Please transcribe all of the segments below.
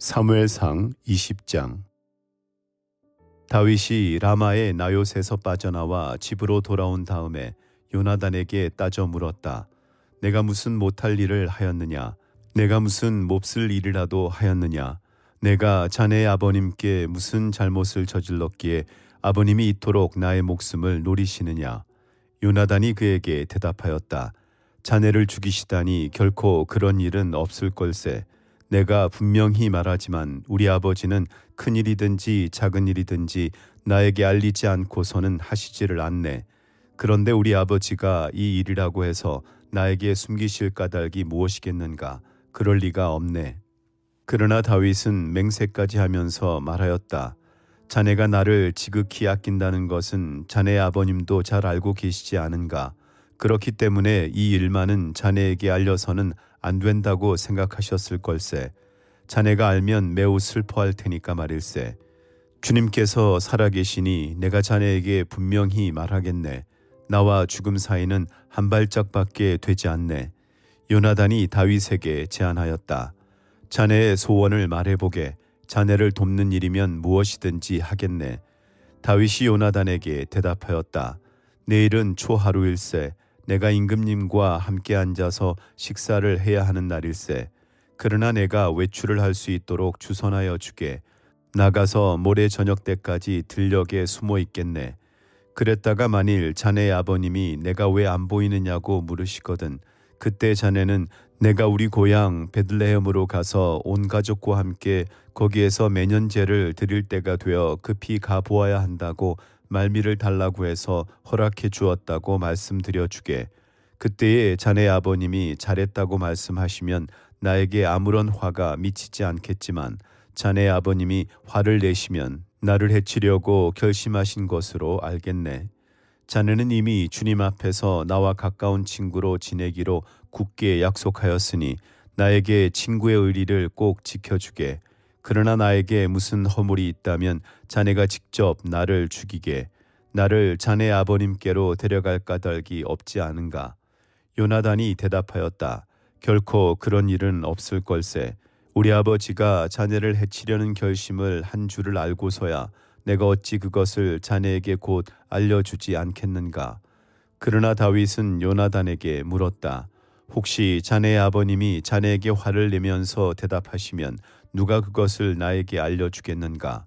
사무엘상 20장. 다윗이 라마의 나요스에서 빠져나와 집으로 돌아온 다음에 요나단에게 따져 물었다. 내가 무슨 못할 일을 하였느냐? 내가 무슨 몹쓸 일이라도 하였느냐? 내가 자네의 아버님께 무슨 잘못을 저질렀기에 아버님이 이토록 나의 목숨을 노리시느냐? 요나단이 그에게 대답하였다. 자네를 죽이시다니 결코 그런 일은 없을 걸세. 내가 분명히 말하지만 우리 아버지는 큰 일이든지 작은 일이든지 나에게 알리지 않고서는 하시지를 않네. 그런데 우리 아버지가 이 일이라고 해서 나에게 숨기실 까닭이 무엇이겠는가? 그럴 리가 없네. 그러나 다윗은 맹세까지 하면서 말하였다. 자네가 나를 지극히 아낀다는 것은 자네 아버님도 잘 알고 계시지 않은가? 그렇기 때문에 이 일만은 자네에게 알려서는 안 된다고 생각하셨을 걸세. 자네가 알면 매우 슬퍼할 테니까 말일세. 주님께서 살아계시니 내가 자네에게 분명히 말하겠네. 나와 죽음 사이는 한 발짝밖에 되지 않네. 요나단이 다윗에게 제안하였다. 자네의 소원을 말해보게. 자네를 돕는 일이면 무엇이든지 하겠네. 다윗이 요나단에게 대답하였다. 내일은 초하루일세. 내가 임금님과 함께 앉아서 식사를 해야 하는 날일세. 그러나 내가 외출을 할 수 있도록 주선하여 주게. 나가서 모레 저녁 때까지 들녘에 숨어 있겠네. 그랬다가 만일 자네의 아버님이 내가 왜 안 보이느냐고 물으시거든. 그때 자네는 내가 우리 고향 베들레헴으로 가서 온 가족과 함께 거기에서 매년제를 드릴 때가 되어 급히 가보아야 한다고 말미를 달라고 해서 허락해 주었다고 말씀드려 주게. 그때에 자네 아버님이 잘했다고 말씀하시면 나에게 아무런 화가 미치지 않겠지만 자네 아버님이 화를 내시면 나를 해치려고 결심하신 것으로 알겠네. 자네는 이미 주님 앞에서 나와 가까운 친구로 지내기로 굳게 약속하였으니 나에게 친구의 의리를 꼭 지켜주게. 그러나 나에게 무슨 허물이 있다면 자네가 직접 나를 죽이게. 나를 자네 아버님께로 데려갈 까닭이 없지 않은가? 요나단이 대답하였다. 결코 그런 일은 없을 걸세. 우리 아버지가 자네를 해치려는 결심을 한 줄을 알고서야 내가 어찌 그것을 자네에게 곧 알려주지 않겠는가? 그러나 다윗은 요나단에게 물었다. 혹시 자네의 아버님이 자네에게 화를 내면서 대답하시면 누가 그것을 나에게 알려주겠는가?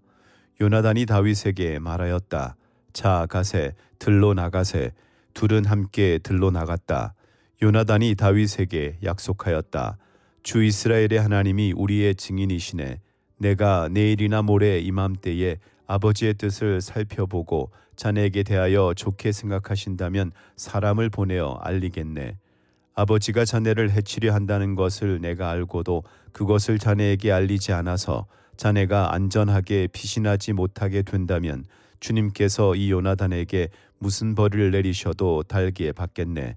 요나단이 다윗에게 말하였다. 자, 가세. 들로 나가세. 둘은 함께 들로 나갔다. 요나단이 다윗에게 약속하였다. 주 이스라엘의 하나님이 우리의 증인이시네. 내가 내일이나 모레 이맘때에 아버지의 뜻을 살펴보고 자네에게 대하여 좋게 생각하신다면 사람을 보내어 알리겠네. 아버지가 자네를 해치려 한다는 것을 내가 알고도 그것을 자네에게 알리지 않아서 자네가 안전하게 피신하지 못하게 된다면 주님께서 이 요나단에게 무슨 벌을 내리셔도 달게 받겠네.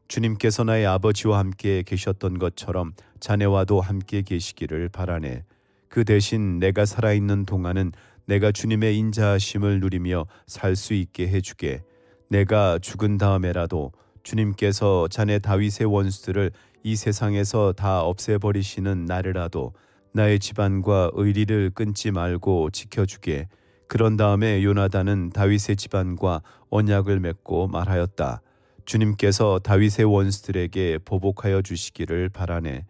주님께서 나의 아버지와 함께 계셨던 것처럼 자네와도 함께 계시기를 바라네. 그 대신 내가 살아있는 동안은 내가 주님의 인자하심을 누리며 살 수 있게 해주게. 내가 죽은 다음에라도 주님께서 자네 다윗의 원수들을 이 세상에서 다 없애버리시는 날에라도 나의 집안과 의리를 끊지 말고 지켜주게. 그런 다음에 요나단은 다윗의 집안과 언약을 맺고 말하였다. 주님께서 다윗의 원수들에게 보복하여 주시기를 바라네.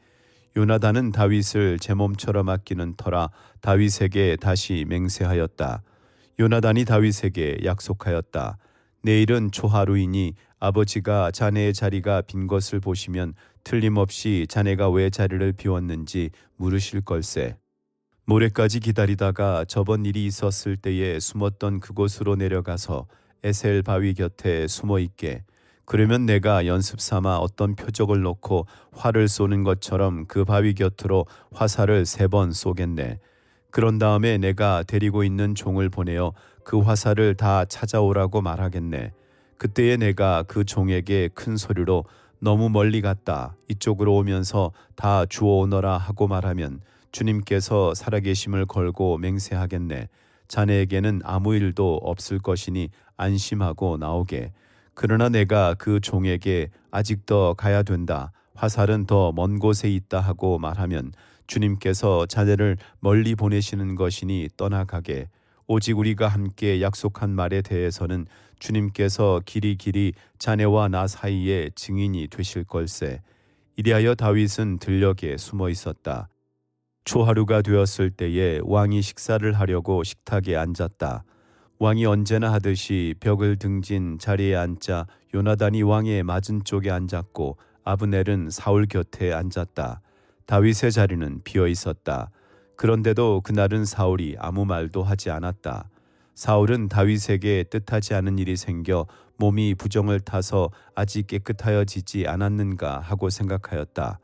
요나단은 다윗을 제 몸처럼 아끼는 터라 다윗에게 다시 맹세하였다. 요나단이 다윗에게 약속하였다. 내일은 초하루이니 아버지가 자네의 자리가 빈 것을 보시면 틀림없이 자네가 왜 자리를 비웠는지 물으실 걸세. 모레까지 기다리다가 저번 일이 있었을 때에 숨었던 그곳으로 내려가서 에셀 바위 곁에 숨어 있게. 그러면 내가 연습 삼아 어떤 표적을 놓고 활을 쏘는 것처럼 그 바위 곁으로 화살을 3번 쏘겠네. 그런 다음에 내가 데리고 있는 종을 보내어 그 화살을 다 찾아오라고 말하겠네. 그때에 내가 그 종에게 큰 소리로 너무 멀리 갔다. 이쪽으로 오면서 다 주워오너라 하고 말하면 주님께서 살아계심을 걸고 맹세하겠네. 자네에게는 아무 일도 없을 것이니 안심하고 나오게. 그러나 내가 그 종에게 아직 더 가야 된다. 화살은 더 먼 곳에 있다 하고 말하면 주님께서 자네를 멀리 보내시는 것이니 떠나가게. 오직 우리가 함께 약속한 말에 대해서는 주님께서 길이 자네와 나 사이에 증인이 되실 걸세. 이리하여 다윗은 들녘에 숨어 있었다. 초하루가 되었을 때에 왕이 식사를 하려고 식탁에 앉았다. 왕이 언제나 하듯이 벽을 등진 자리에 앉자 요나단이 왕의 맞은쪽에 앉았고 아브넬은 사울 곁에 앉았다. 다윗의 자리는 비어 있었다. 그런데도 그날은 사울이 아무 말도 하지 않았다. 사울은 다윗에게 뜻하지 않은 일이 생겨 몸이 부정을 타서 아직 깨끗하여지지 않았는가 하고 생각하였다.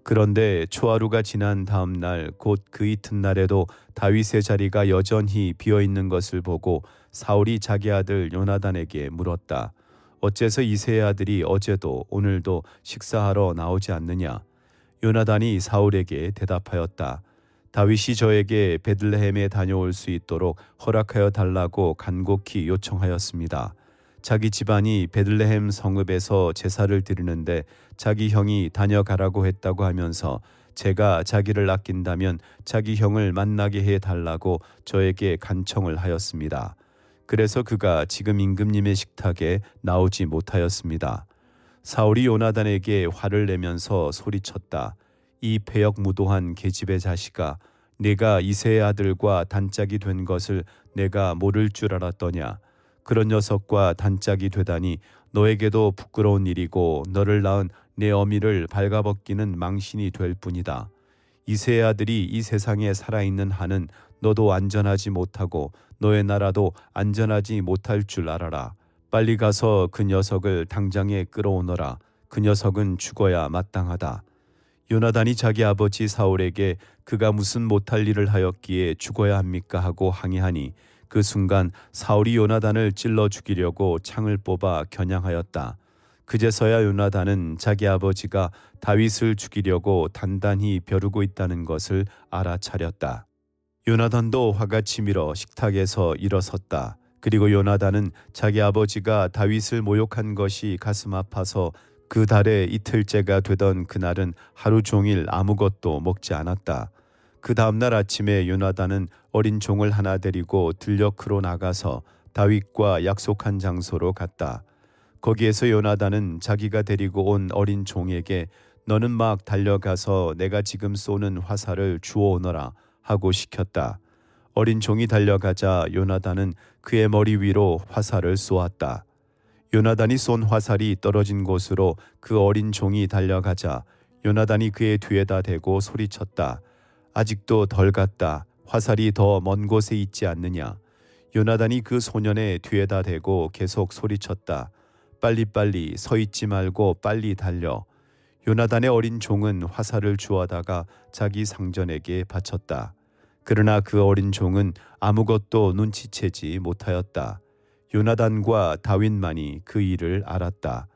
그런데 초하루가 지난 다음 날 곧 그 이튿날에도 다윗의 자리가 여전히 비어 있는 것을 보고 사울이 자기 아들 요나단에게 물었다. 어째서 이새의 아들이 어제도 오늘도 식사하러 나오지 않느냐? 요나단이 사울에게 대답하였다. 다윗이 저에게 베들레헴에 다녀올 수 있도록 허락하여 달라고 간곡히 요청하였습니다. 자기 집안이 베들레헴 성읍에서 제사를 드리는데 자기 형이 다녀가라고 했다고 하면서 제가 자기를 아낀다면 자기 형을 만나게 해달라고 저에게 간청을 하였습니다. 그래서 그가 지금 임금님의 식탁에 나오지 못하였습니다. 사울이 요나단에게 화를 내면서 소리쳤다. 이 패역무도한 계집의 자식아, 네가 이새의 아들과 단짝이 된 것을 내가 모를 줄 알았더냐. 그런 녀석과 단짝이 되다니 너에게도 부끄러운 일이고 너를 낳은 내 어미를 발가벗기는 망신이 될 뿐이다. 이새의 아들이 이 세상에 살아있는 한은 너도 안전하지 못하고 너의 나라도 안전하지 못할 줄 알아라. 빨리 가서 그 녀석을 당장에 끌어오너라. 그 녀석은 죽어야 마땅하다. 요나단이 자기 아버지 사울에게 그가 무슨 못할 일을 하였기에 죽어야 합니까 하고 항의하니 그 순간 사울이 요나단을 찔러 죽이려고 창을 뽑아 겨냥하였다. 그제서야 요나단은 자기 아버지가 다윗을 죽이려고 단단히 벼르고 있다는 것을 알아차렸다. 요나단도 화가 치밀어 식탁에서 일어섰다. 그리고 요나단은 자기 아버지가 다윗을 모욕한 것이 가슴 아파서 그 달에 이틀째가 되던 그날은 하루 종일 아무것도 먹지 않았다. 그 다음날 아침에 요나단은 어린 종을 하나 데리고 들녘으로 나가서 다윗과 약속한 장소로 갔다. 거기에서 요나단은 자기가 데리고 온 어린 종에게 너는 막 달려가서 내가 지금 쏘는 화살을 주워오너라 하고 시켰다. 어린 종이 달려가자 요나단은 그의 머리 위로 화살을 쏘았다. 요나단이 쏜 화살이 떨어진 곳으로 그 어린 종이 달려가자 요나단이 그의 뒤에다 대고 소리쳤다. 아직도 덜 갔다. 화살이 더 먼 곳에 있지 않느냐. 요나단이 그 소년의 뒤에다 대고 계속 소리쳤다. 빨리빨리 서 있지 말고 빨리 달려. 요나단의 어린 종은 화살을 주워다가 자기 상전에게 바쳤다. 그러나 그 어린 종은 아무것도 눈치채지 못하였다. 요나단과 다윗만이 그 일을 알았다.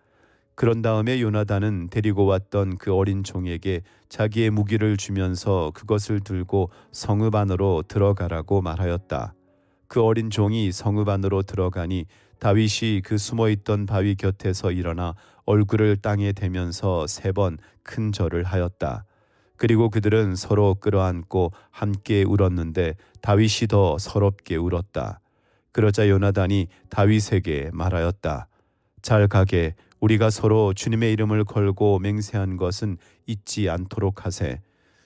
그런 다음에 요나단은 데리고 왔던 그 어린 종에게 자기의 무기를 주면서 그것을 들고 성읍 안으로 들어가라고 말하였다. 그 어린 종이 성읍 안으로 들어가니 다윗이 그 숨어있던 바위 곁에서 일어나 얼굴을 땅에 대면서 3번 큰 절을 하였다. 그리고 그들은 서로 끌어안고 함께 울었는데 다윗이 더 서럽게 울었다. 그러자 요나단이 다윗에게 말하였다. 잘 가게. 우리가 서로 주님의 이름을 걸고 맹세한 것은 잊지 않도록 하세.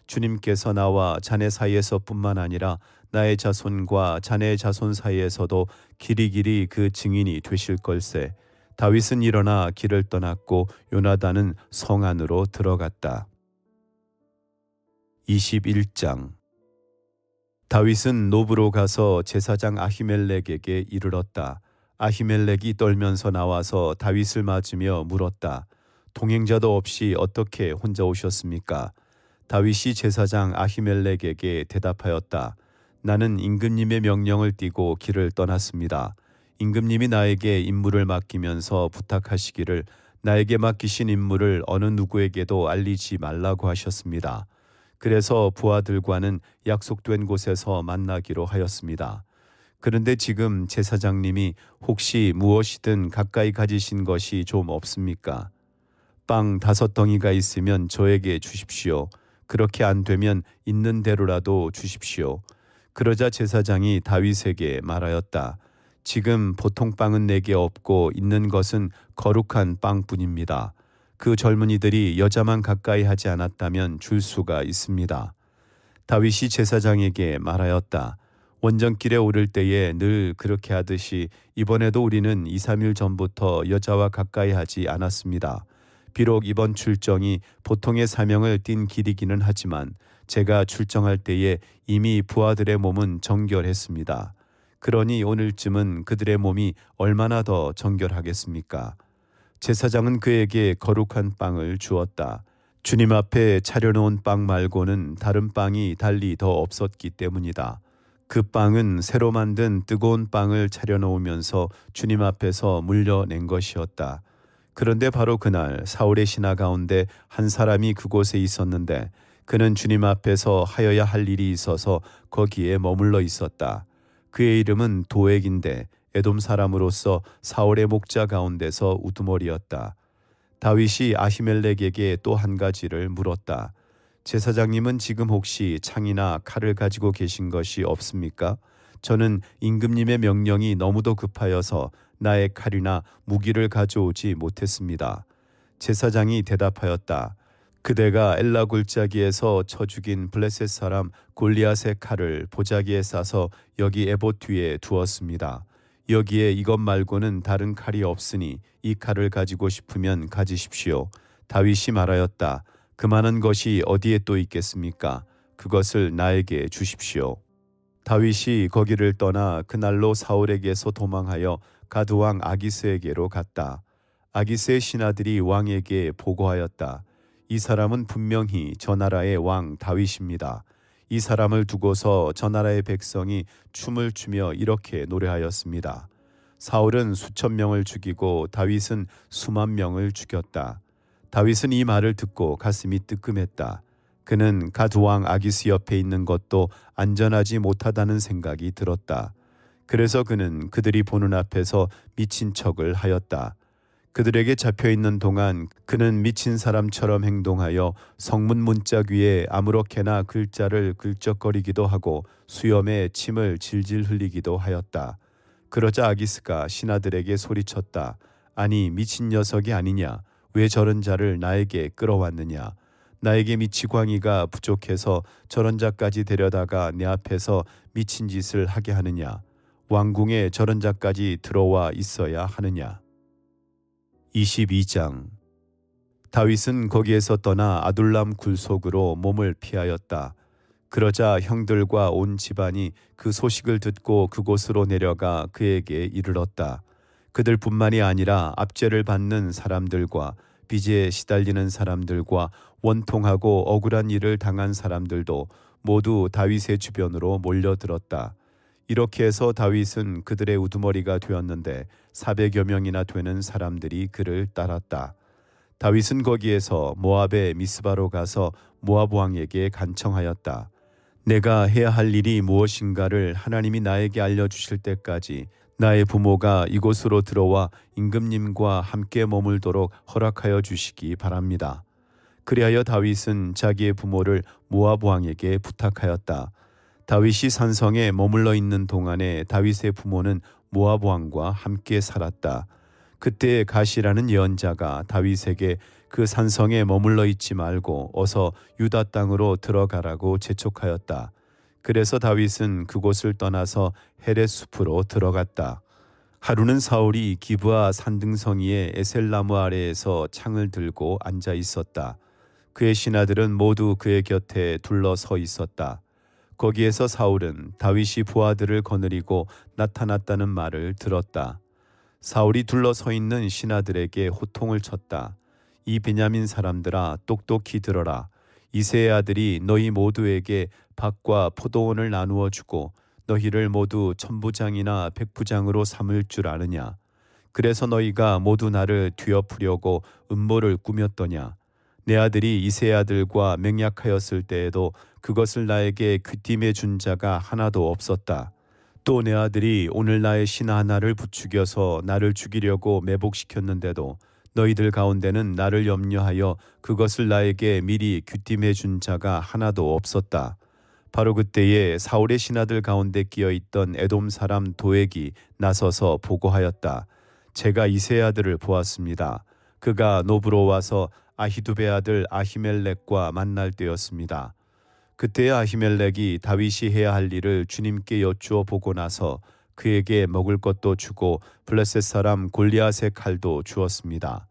주님께서 나와 자네 사이에서 뿐만 아니라 나의 자손과 자네의 자손 사이에서도 길이 그 증인이 되실 걸세. 다윗은 일어나 길을 떠났고 요나단은 성 안으로 들어갔다. 21장. 다윗은 노브로 가서 제사장 아히멜렉에게 이르렀다. 아히멜렉이 떨면서 나와서 다윗을 맞으며 물었다. 동행자도 없이 어떻게 혼자 오셨습니까? 다윗이 제사장 아히멜렉에게 대답하였다. 나는 임금님의 명령을 띠고 길을 떠났습니다. 임금님이 나에게 임무를 맡기면서 부탁하시기를 나에게 맡기신 임무를 어느 누구에게도 알리지 말라고 하셨습니다. 그래서 부하들과는 약속된 곳에서 만나기로 하였습니다. 그런데 지금 제사장님이 혹시 무엇이든 가까이 가지신 것이 좀 없습니까? 빵 5덩이가 있으면 저에게 주십시오. 그렇게 안 되면 있는 대로라도 주십시오. 그러자 제사장이 다윗에게 말하였다. 지금 보통 빵은 내게 없고 있는 것은 거룩한 빵뿐입니다. 그 젊은이들이 여자만 가까이 하지 않았다면 줄 수가 있습니다. 다윗이 제사장에게 말하였다. 원정길에 오를 때에 늘 그렇게 하듯이 이번에도 우리는 2, 3일 전부터 여자와 가까이 하지 않았습니다. 비록 이번 출정이 보통의 사명을 띈 길이기는 하지만 제가 출정할 때에 이미 부하들의 몸은 정결했습니다. 그러니 오늘쯤은 그들의 몸이 얼마나 더 정결하겠습니까? 제사장은 그에게 거룩한 빵을 주었다. 주님 앞에 차려놓은 빵 말고는 다른 빵이 달리 더 없었기 때문이다. 그 빵은 새로 만든 뜨거운 빵을 차려놓으면서 주님 앞에서 물려낸 것이었다. 그런데 바로 그날 사울의 신하 가운데 한 사람이 그곳에 있었는데 그는 주님 앞에서 하여야 할 일이 있어서 거기에 머물러 있었다. 그의 이름은 도액인데 에돔 사람으로서 사울의 목자 가운데서 우두머리였다. 다윗이 아히멜렉에게 또 한 가지를 물었다. 제사장님은 지금 혹시 창이나 칼을 가지고 계신 것이 없습니까? 저는 임금님의 명령이 너무도 급하여서 나의 칼이나 무기를 가져오지 못했습니다. 제사장이 대답하였다. 그대가 엘라 골짜기에서 쳐 죽인 블레셋 사람 골리앗의 칼을 보자기에 싸서 여기 에봇 뒤에 두었습니다. 여기에 이것 말고는 다른 칼이 없으니 이 칼을 가지고 싶으면 가지십시오. 다윗이 말하였다. 그 많은 것이 어디에 또 있겠습니까? 그것을 나에게 주십시오. 다윗이 거기를 떠나 그날로 사울에게서 도망하여 가드왕 아기스에게로 갔다. 아기스의 신하들이 왕에게 보고하였다. 이 사람은 분명히 저 나라의 왕 다윗입니다. 이 사람을 두고서 저 나라의 백성이 춤을 추며 이렇게 노래하였습니다. 사울은 수천 명을 죽이고 다윗은 수만 명을 죽였다. 다윗은 이 말을 듣고 가슴이 뜨끔했다. 그는 가드왕 아기스 옆에 있는 것도 안전하지 못하다는 생각이 들었다. 그래서 그는 그들이 보는 앞에서 미친 척을 하였다. 그들에게 잡혀있는 동안 그는 미친 사람처럼 행동하여 성문 문짝 위에 아무렇게나 글자를 긁적거리기도 하고 수염에 침을 질질 흘리기도 하였다. 그러자 아기스가 신하들에게 소리쳤다. 아니 미친 녀석이 아니냐? 왜 저런 자를 나에게 끌어왔느냐? 나에게 미치광이가 부족해서 저런 자까지 데려다가 내 앞에서 미친 짓을 하게 하느냐? 왕궁에 저런 자까지 들어와 있어야 하느냐? 22장. 다윗은 거기에서 떠나 아둘람 굴속으로 몸을 피하였다. 그러자 형들과 온 집안이 그 소식을 듣고 그곳으로 내려가 그에게 이르렀다. 그들뿐만이 아니라 압제를 받는 사람들과 빚에 시달리는 사람들과 원통하고 억울한 일을 당한 사람들도 모두 다윗의 주변으로 몰려들었다. 이렇게 해서 다윗은 그들의 우두머리가 되었는데 400여 명이나 되는 사람들이 그를 따랐다. 다윗은 거기에서 모압의 미스바로 가서 모압 왕에게 간청하였다. 내가 해야 할 일이 무엇인가를 하나님이 나에게 알려주실 때까지 나의 부모가 이곳으로 들어와 임금님과 함께 머물도록 허락하여 주시기 바랍니다. 그리하여 다윗은 자기의 부모를 모압 왕에게 부탁하였다. 다윗이 산성에 머물러 있는 동안에 다윗의 부모는 모압 왕과 함께 살았다. 그때 가시라는 예언자가 다윗에게 그 산성에 머물러 있지 말고 어서 유다 땅으로 들어가라고 재촉하였다. 그래서 다윗은 그곳을 떠나서 헤렛 숲으로 들어갔다. 하루는 사울이 기브아 산등성이의 에셀나무 아래에서 창을 들고 앉아 있었다. 그의 신하들은 모두 그의 곁에 둘러서 있었다. 거기에서 사울은 다윗이 부하들을 거느리고 나타났다는 말을 들었다. 사울이 둘러서 있는 신하들에게 호통을 쳤다. 이 베냐민 사람들아 똑똑히 들어라. 이새의 아들이 너희 모두에게 밭과 포도원을 나누어 주고 너희를 모두 천부장이나 백부장으로 삼을 줄 아느냐. 그래서 너희가 모두 나를 뒤엎으려고 음모를 꾸몄더냐. 내 아들이 이새의 아들과 맹약하였을 때에도 그것을 나에게 귀띔해 준 자가 하나도 없었다. 또 내 아들이 오늘 나의 신하 하나를 부추겨서 나를 죽이려고 매복시켰는데도 너희들 가운데는 나를 염려하여 그것을 나에게 미리 귀띔해 준 자가 하나도 없었다. 바로 그때에 사울의 신하들 가운데 끼어 있던 에돔 사람 도액이 나서서 보고하였다. 제가 이세 아들을 보았습니다. 그가 노브로 와서 아히두베 아들 아히멜렉과 만날 때였습니다. 그때 아히멜렉이 다윗이 해야 할 일을 주님께 여쭈어 보고 나서 그에게 먹을 것도 주고 블레셋 사람 골리앗의 칼도 주었습니다.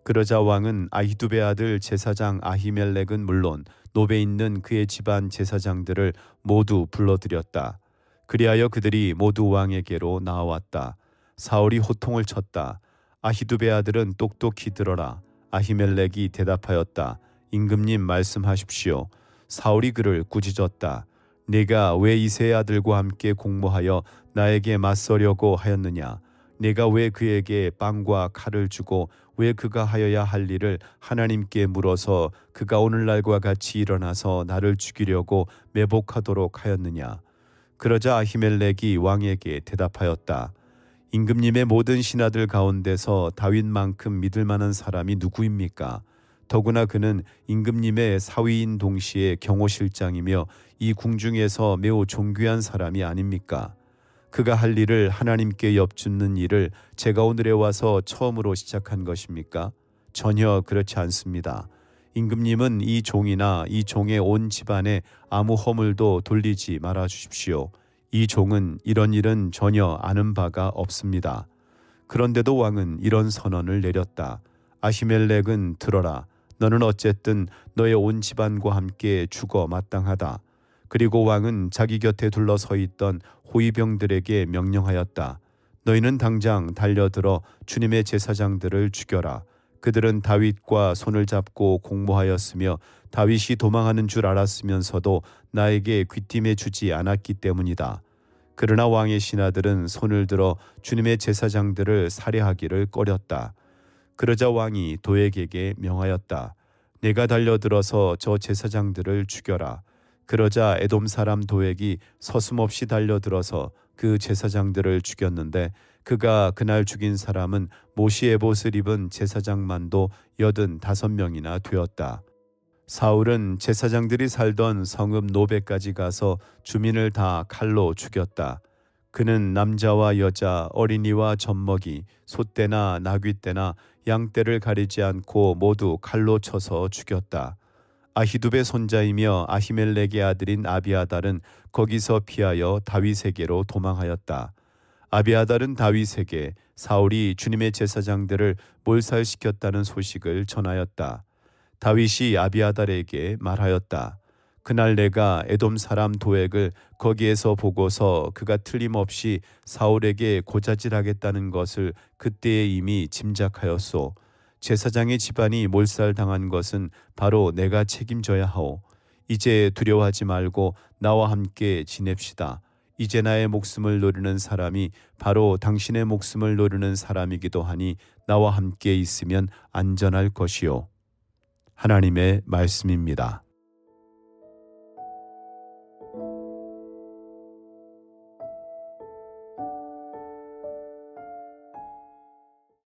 그러자 왕은 아히두베 아들 제사장 아히멜렉은 물론 노베 있는 그의 집안 제사장들을 모두 불러들였다. 그리하여 그들이 모두 왕에게로 나아왔다. 사울이 호통을 쳤다. 아히두베 아들은 똑똑히 들어라. 아히멜렉이 대답하였다. 임금님 말씀하십시오. 사울이 그를 꾸짖었다. 네가 왜 이새의 아들과 함께 공모하여 나에게 맞서려고 하였느냐? 네가 왜 그에게 빵과 칼을 주고 왜 그가 하여야 할 일을 하나님께 물어서 그가 오늘날과 같이 일어나서 나를 죽이려고 매복하도록 하였느냐? 그러자 아히멜렉이 왕에게 대답하였다. 임금님의 모든 신하들 가운데서 다윗만큼 믿을 만한 사람이 누구입니까? 더구나 그는 임금님의 사위인 동시에 경호실장이며 이 궁중에서 매우 존귀한 사람이 아닙니까? 그가 할 일을 하나님께 엽줍는 일을 제가 오늘에 와서 처음으로 시작한 것입니까? 전혀 그렇지 않습니다. 임금님은 이 종이나 이 종의 온 집안에 아무 허물도 돌리지 말아 주십시오. 이 종은 이런 일은 전혀 아는 바가 없습니다. 그런데도 왕은 이런 선언을 내렸다. 아히멜렉은 들어라. 너는 어쨌든 너의 온 집안과 함께 죽어 마땅하다. 그리고 왕은 자기 곁에 둘러서 있던 호위병들에게 명령하였다. 너희는 당장 달려들어 주님의 제사장들을 죽여라. 그들은 다윗과 손을 잡고 공모하였으며 다윗이 도망하는 줄 알았으면서도 나에게 귀띔해 주지 않았기 때문이다. 그러나 왕의 신하들은 손을 들어 주님의 제사장들을 살해하기를 꺼렸다. 그러자 왕이 도액에게 명하였다. 내가 달려들어서 저 제사장들을 죽여라. 그러자 에돔 사람 도액이 서슴없이 달려들어서 그 제사장들을 죽였는데 그가 그날 죽인 사람은 모시 에봇을 입은 제사장만도 85명이나 되었다. 사울은 제사장들이 살던 성읍 노베까지 가서 주민을 다 칼로 죽였다. 그는 남자와 여자, 어린이와 젖먹이, 소떼나 나귀떼나 양떼를 가리지 않고 모두 칼로 쳐서 죽였다. 아히두베 손자이며 아히멜렉의 아들인 아비아달은 거기서 피하여 다윗에게로 도망하였다. 아비아달은 다윗에게 사울이 주님의 제사장들을 몰살시켰다는 소식을 전하였다. 다윗이 아비아달에게 말하였다. 그날 내가 에돔 사람 도액을 거기에서 보고서 그가 틀림없이 사울에게 고자질하겠다는 것을 그때에 이미 짐작하였소. 제사장의 집안이 몰살당한 것은 바로 내가 책임져야 하오. 이제 두려워하지 말고 나와 함께 지냅시다. 이제 나의 목숨을 노리는 사람이 바로 당신의 목숨을 노리는 사람이기도 하니 나와 함께 있으면 안전할 것이요. 하나님의 말씀입니다.